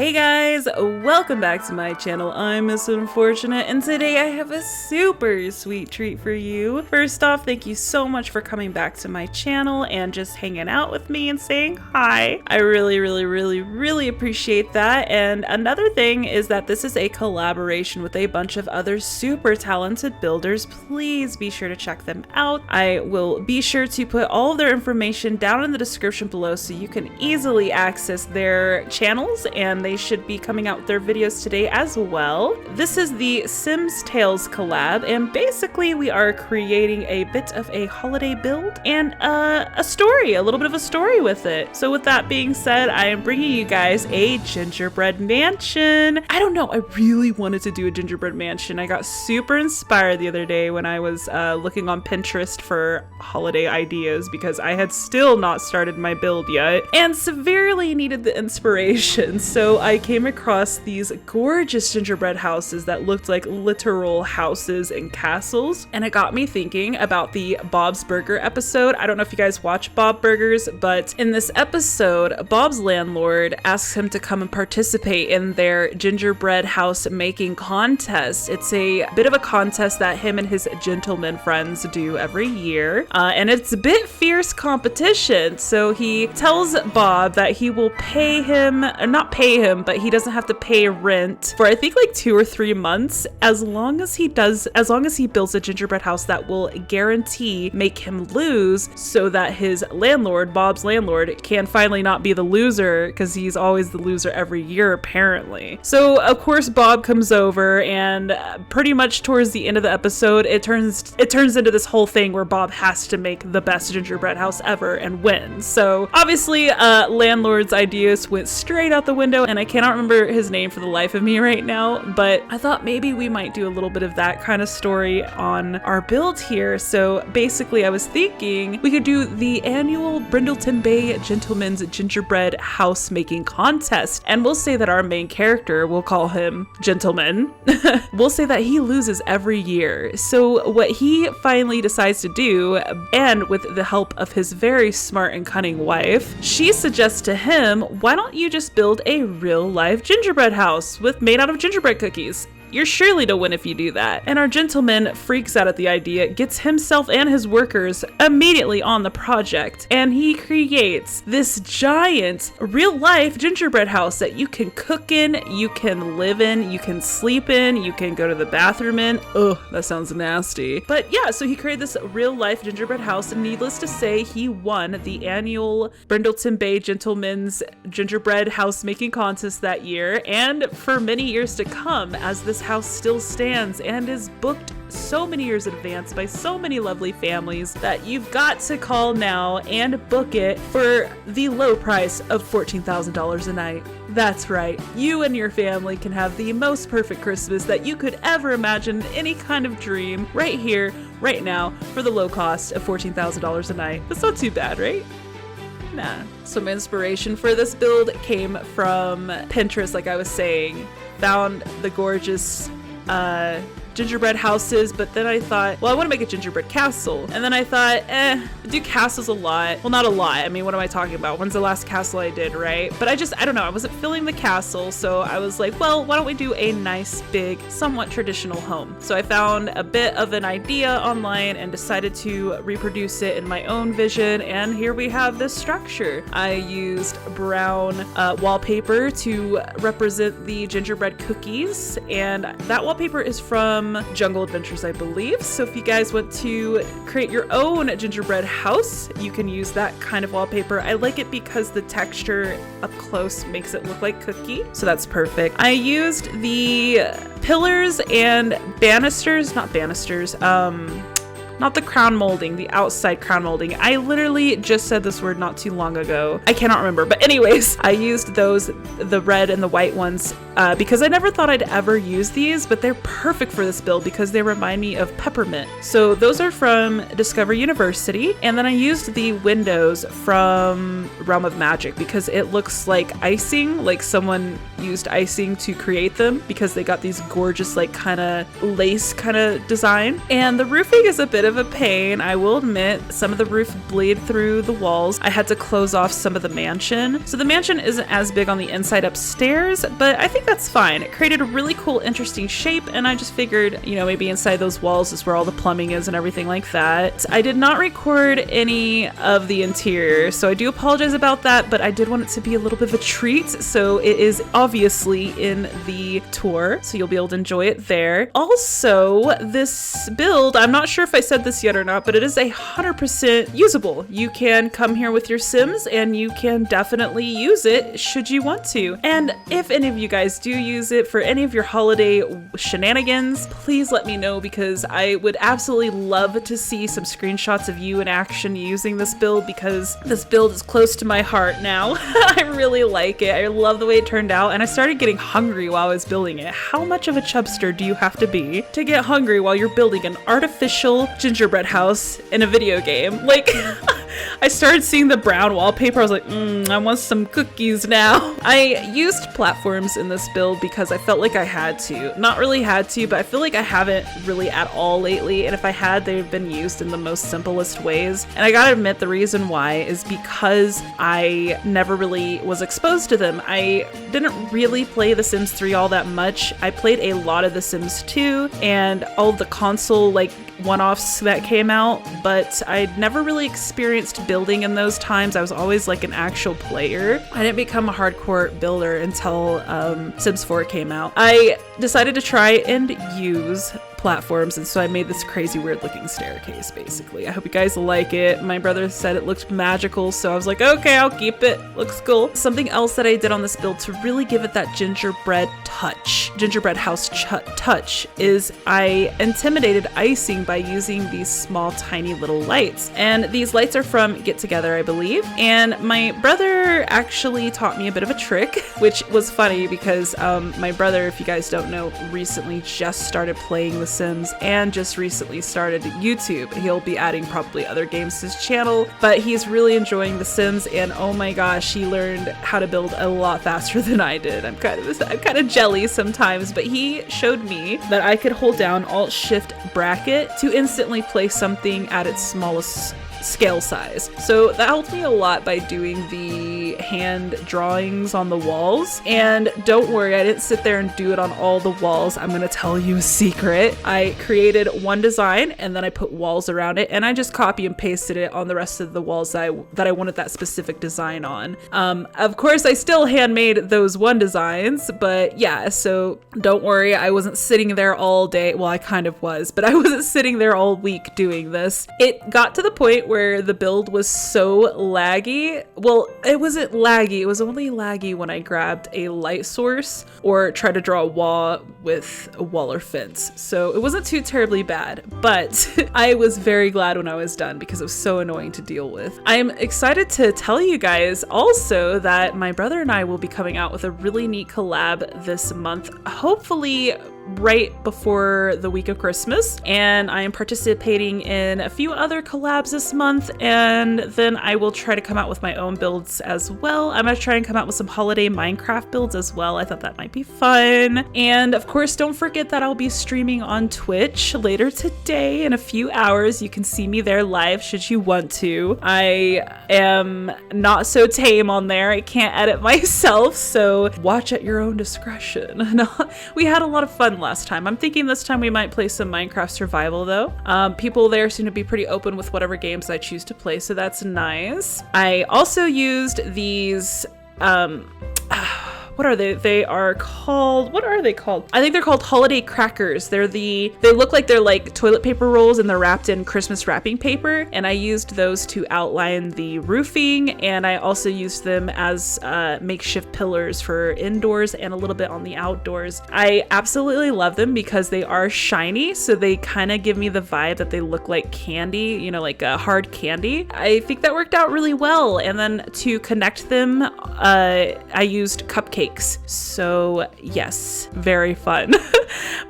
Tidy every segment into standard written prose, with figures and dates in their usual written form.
Hey guys, welcome back to my channel. I'm Miss Unfortunate, and today I have a super sweet treat for you. First off, thank you so much for coming back to my channel and just hanging out with me and saying hi. I really appreciate that. And another thing is that this is a collaboration with a bunch of other super talented builders. Please be sure to check them out. I will be sure to put all of their information down in the description below so you can easily access their channels, and they should be coming out with their videos today as well. This is the Sims Tales collab, and basically we are creating a bit of a holiday build and a story, a little bit of a story with it. So with that being said, I am bringing you guys a gingerbread mansion. I don't know, I really wanted to do a gingerbread mansion. I got super inspired the other day when I was looking on Pinterest for holiday ideas because I had still not started my build yet and severely needed the inspiration. So I came across these gorgeous gingerbread houses that looked like literal houses and castles, and it got me thinking about the Bob's Burger episode. I don't know if you guys watch Bob Burgers, but in this episode, Bob's landlord asks him to come and participate in their gingerbread house making contest. It's a bit of a contest that him and his gentleman friends do every year, and it's a bit fierce competition. So he tells Bob that he will pay him, not pay him, but he doesn't have to pay rent for I think like 2 or 3 months as long as he builds a gingerbread house that will guarantee make him lose, so that his landlord, Bob's landlord, can finally not be the loser, because he's always the loser every year apparently. So of course Bob comes over, and pretty much towards the end of the episode it turns into this whole thing where Bob has to make the best gingerbread house ever and win. So obviously landlord's ideas went straight out the window, and I cannot remember his name for the life of me right now, but I thought maybe we might do a little bit of that kind of story on our build here. So basically I was thinking we could do the annual Brindleton Bay Gentleman's Gingerbread House Making Contest, and we'll say that our main character, we'll call him Gentleman, we'll say that he loses every year. So what he finally decides to do, and with the help of his very smart and cunning wife, she suggests to him, why don't you just build a real life gingerbread house made out of gingerbread cookies? You're surely to win if you do that. And our gentleman freaks out at the idea, gets himself and his workers immediately on the project, and he creates this giant real-life gingerbread house that you can cook in, you can live in, you can sleep in, you can go to the bathroom in. Ugh, that sounds nasty. But yeah, so he created this real-life gingerbread house, and needless to say, he won the annual Brindleton Bay Gentleman's Gingerbread House Making Contest that year, and for many years to come, as this house still stands and is booked so many years in advance by so many lovely families that you've got to call now and book it for the low price of $14,000 a night. That's right, you and your family can have the most perfect Christmas that you could ever imagine, any kind of dream, right here, right now, for the low cost of $14,000 a night. That's not too bad, right? Nah. Some inspiration for this build came from Pinterest, like I was saying. Found the gorgeous gingerbread houses, but then I thought, well, I want to make a gingerbread castle. And then I thought, I do castles a lot. Well, not a lot. I mean, what am I talking about? When's the last castle I did, right? But I don't know. I wasn't feeling the castle. So I was like, well, why don't we do a nice, big, somewhat traditional home? So I found a bit of an idea online and decided to reproduce it in my own vision. And here we have this structure. I used brown wallpaper to represent the gingerbread cookies. And that wallpaper is from Jungle Adventures, I believe. So if you guys want to create your own gingerbread house, you can use that kind of wallpaper. I like it because the texture up close makes it look like cookie, so that's perfect. I used the pillars and banisters, not the crown molding, the outside crown molding. I literally just said this word not too long ago. I cannot remember, but anyways, I used those, the red and the white ones, because I never thought I'd ever use these, but they're perfect for this build because they remind me of peppermint. So those are from Discover University, and then I used the windows from Realm of Magic because it looks like icing, like someone used icing to create them because they got these gorgeous like kind of lace kind of design. And the roofing is a bit of a pain, I will admit. Some of the roof bleed through the walls. I had to close off some of the mansion. So the mansion isn't as big on the inside upstairs, but I think that's fine. It created a really cool, interesting shape, and I just figured, you know, maybe inside those walls is where all the plumbing is and everything like that. I did not record any of the interior, so I do apologize about that, but I did want it to be a little bit of a treat, so it is obviously in the tour, so you'll be able to enjoy it there. Also, this build, I'm not sure if I said this yet or not, but it is 100% usable. You can come here with your Sims and you can definitely use it should you want to. And if any of you guys do use it for any of your holiday shenanigans, please let me know because I would absolutely love to see some screenshots of you in action using this build because this build is close to my heart now. I really like it. I love the way it turned out, and I started getting hungry while I was building it. How much of a chubster do you have to be to get hungry while you're building an artificial gingerbread house in a video game? Like, I started seeing the brown wallpaper. I was like, I want some cookies now. I used platforms in this build because I felt like I had to. Not really had to, but I feel like I haven't really at all lately. And if I had, they've been used in the most simplest ways. And I gotta admit, the reason why is because I never really was exposed to them. I didn't really play The Sims 3 all that much. I played a lot of The Sims 2 and all of the console like one-offs that came out, but I'd never really experienced building in those times. I was always like an actual player. I didn't become a hardcore builder until Sims 4 came out. I decided to try and use platforms, and so I made this crazy weird looking staircase basically. I hope you guys like it. My brother said it looked magical, so I was like, okay, I'll keep it. Looks cool. Something else that I did on this build to really give it that gingerbread touch, gingerbread house touch, is I intimidated icing by using these small tiny little lights. And these lights are from Get Together, I believe. And my brother actually taught me a bit of a trick, which was funny because my brother, if you guys don't know, recently just started playing The Sims and just recently started YouTube. He'll be adding probably other games to his channel, but he's really enjoying The Sims, and oh my gosh, he learned how to build a lot faster than I did. I'm kind of jelly sometimes, but he showed me that I could hold down Alt-Shift bracket to instantly place something at its smallest scale size. So that helped me a lot by doing the hand drawings on the walls. And don't worry, I didn't sit there and do it on all the walls. I'm gonna tell you a secret. I created one design and then I put walls around it, and I just copy and pasted it on the rest of the walls that I wanted that specific design on. Of course, I still handmade those one designs, but yeah, so don't worry, I wasn't sitting there all day. Well, I kind of was, but I wasn't sitting there all week doing this. It got to the point where the build was so laggy. Well, it wasn't laggy. It was only laggy when I grabbed a light source or tried to draw a wall with a wall or fence. So it wasn't too terribly bad, but I was very glad when I was done because it was so annoying to deal with. I'm excited to tell you guys also that my brother and I will be coming out with a really neat collab this month, hopefully right before the week of Christmas, and I am participating in a few other collabs this month, and then I will try to come out with my own builds as well. I'm gonna try and come out with some holiday Minecraft builds as well. I thought that might be fun. And of course, don't forget that I'll be streaming on Twitch later today in a few hours. You can see me there live should you want to. I am not so tame on there. I can't edit myself, so watch at your own discretion. We had a lot of fun last time. I'm thinking this time we might play some Minecraft survival though. People there seem to be pretty open with whatever games I choose to play, so that's nice. I also used these what are they? They are called, what are they called? I think they're called holiday crackers. They look like they're like toilet paper rolls and they're wrapped in Christmas wrapping paper. And I used those to outline the roofing. And I also used them as makeshift pillars for indoors and a little bit on the outdoors. I absolutely love them because they are shiny. So they kind of give me the vibe that they look like candy, you know, like a hard candy. I think that worked out really well. And then to connect them, I used cupcakes cakes. So yes, very fun.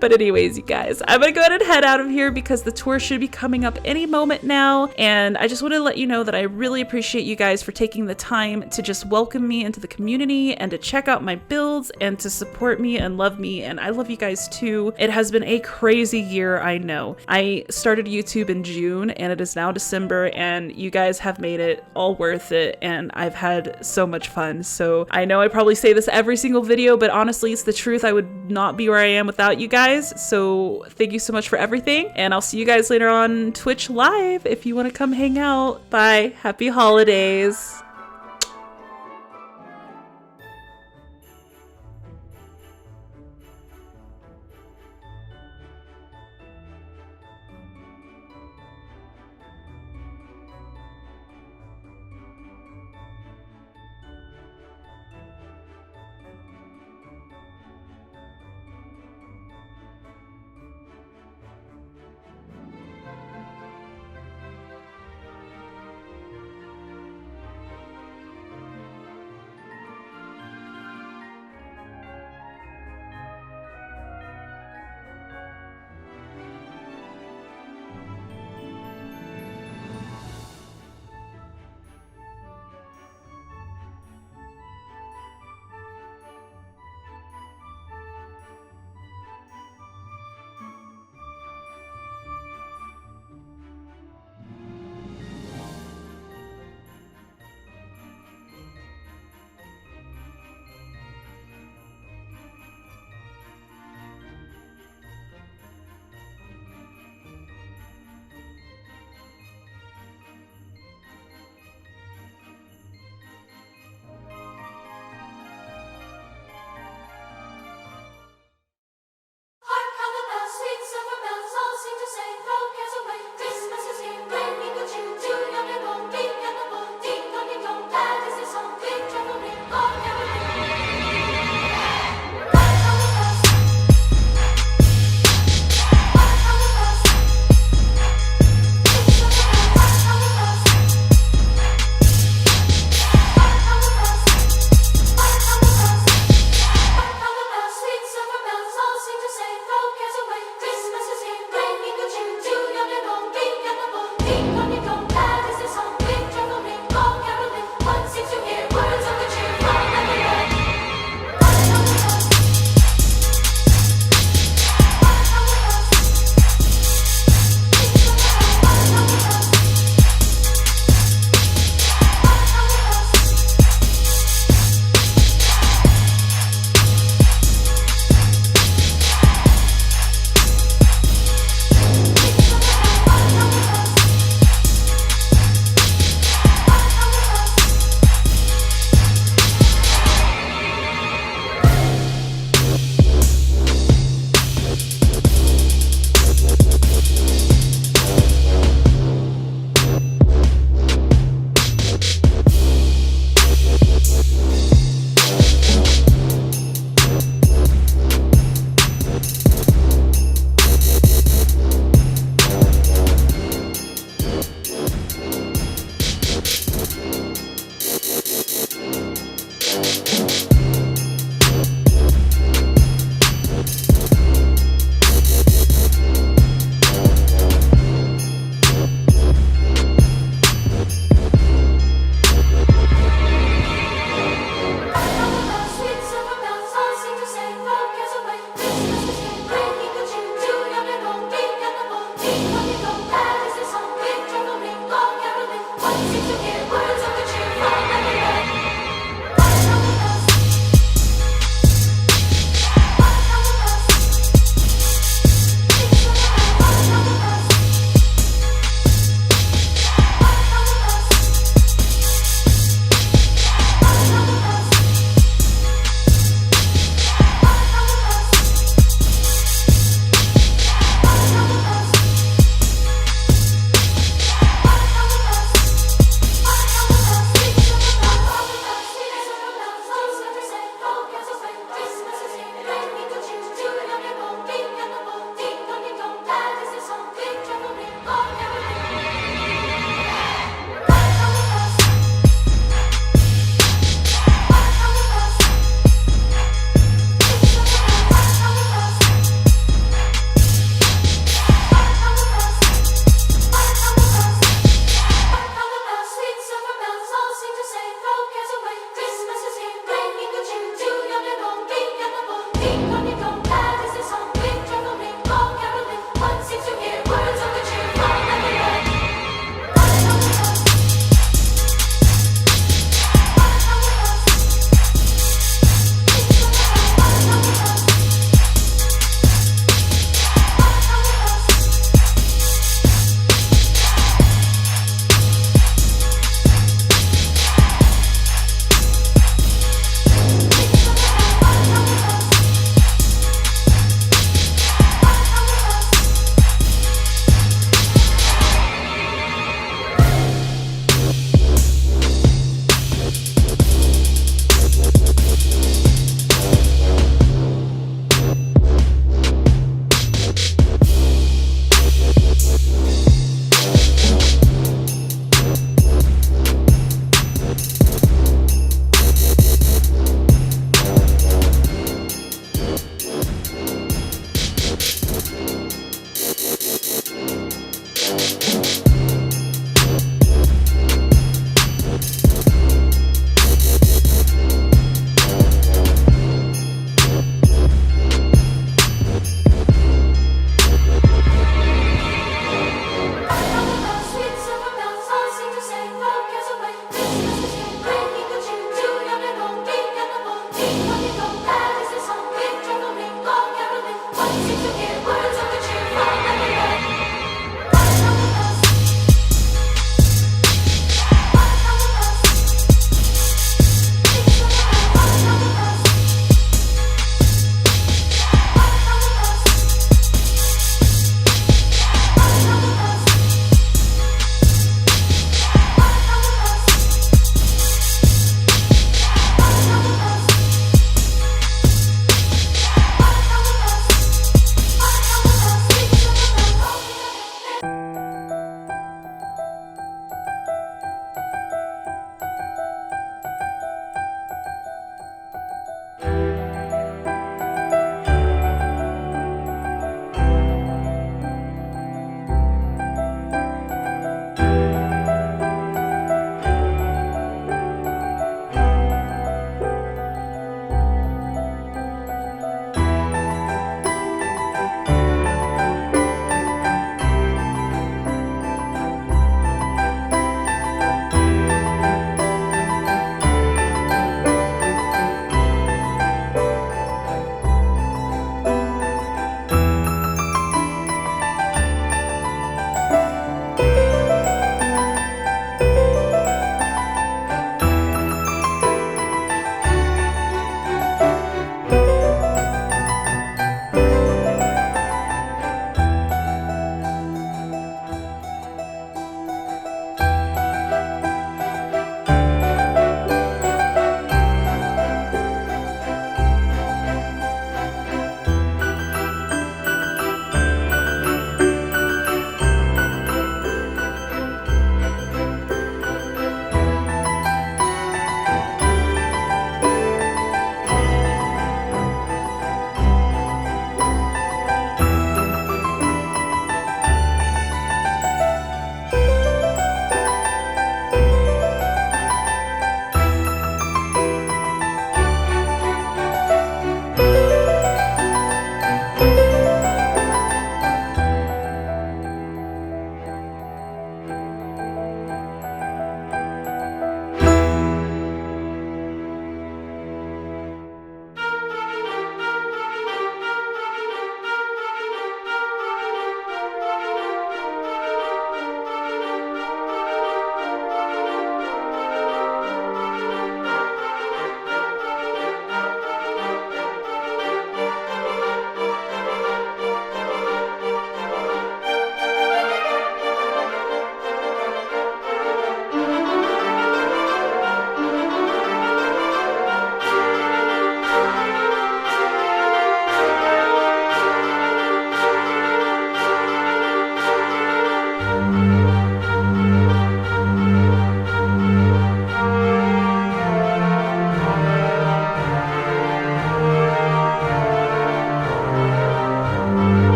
But anyways, you guys, I'm gonna go ahead and head out of here because the tour should be coming up any moment now. And I just want to let you know that I really appreciate you guys for taking the time to just welcome me into the community and to check out my builds and to support me and love me. And I love you guys too. It has been a crazy year, I know. I started YouTube in June and it is now December, and you guys have made it all worth it, and I've had so much fun. So I know I probably say this every single video, but honestly, it's the truth. I would not be where I am without you guys. So thank you so much for everything, and I'll see you guys later on Twitch live if you want to come hang out. Bye. Happy holidays.